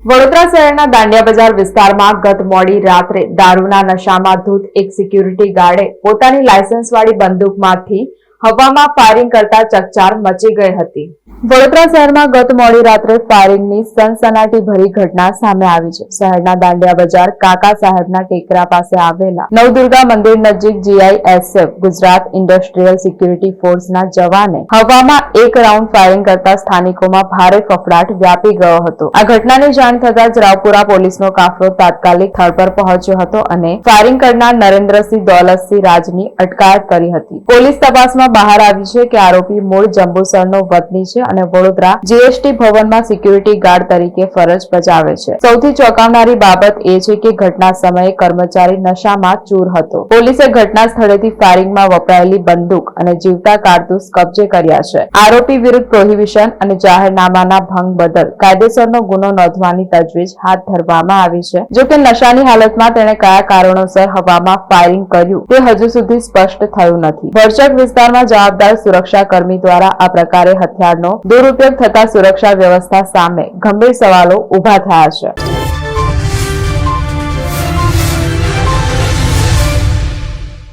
વડોદરા શહેરના દાંડિયા બજાર વિસ્તારમાં ગત મોડી રાત્રે દારૂના નશામાં ધૂત એક સિક્યુરિટી ગાર્ડે પોતાની લાયસન્સવાળી બંદૂકમાંથી હવામાં ફાયરિંગ કરતા ચકચાર મચી ગઈ હતી। વડોદરા શહેરમાં ગત મોડી રાત્રે ફાયરિંગની સનસનાટીભરી ઘટના સામે આવી છે। શહેરના દાંડિયા બજાર કાકા સાહેબના ટેકરા પાસે આવેલા નવદુર્ગા મંદિર નજીક GISF ગુજરાત ઇન્ડસ્ટ્રીયલ સિક્યુરિટી ફોર્સના જવાને હવામાં એક રાઉન્ડ ફાયરિંગ કરતા સ્થાનિકોમાં ભારે ફફડાટ વ્યાપી ગયો હતો। આ ઘટનાની જાણ થતાં જ રાવપુરા પોલીસનો કાફલો તાત્કાલિક સ્થળ પર પહોંચ્યો હતો અને ફાયરિંગ કરનાર નરેન્દ્રસિંહ દોલતસિંહ રાજની અટકાયત કરી હતી। પોલીસ તપાસમાં બહાર આવી છે કે આરોપી મૂળ જંબુસરનો વતની છે અને વડોદરા GST ભવનમાં સિક્યુરિટી ગાર્ડ તરીકે ફરજ બજાવે છે। સૌથી ચોંકાવનારી બાબત એ છે કે ઘટના સમયે કર્મચારી નશામાં ચૂર હતો। પોલીસે ઘટના સ્થળેથી ફાયરિંગમાં વપરાયેલી બંદૂક અને જીવતા કારતૂસ કબજે કર્યા છે। આરોપી વિરુદ્ધ પ્રોહિબિશન અને જાહેરનામાના ભંગ બદલ કાયદેસરનો ગુનો નોંધવાની તજવીજ હાથ ધરવામાં આવી છે। જો કે નશાની હાલતમાં તેણે કયા કારણોસર હવામાં ફાયરિંગ કર્યું તે હજુ સુધી સ્પષ્ટ થયું નથી। ભરચક વિસ્તારમાં જવાબદાર સુરક્ષા કર્મી દ્વારા આ પ્રકારે હથિયારનો દુરુપયોગ થતા સુરક્ષા વ્યવસ્થા સામે ગંભીર સવાલો ઉભા થયા છે।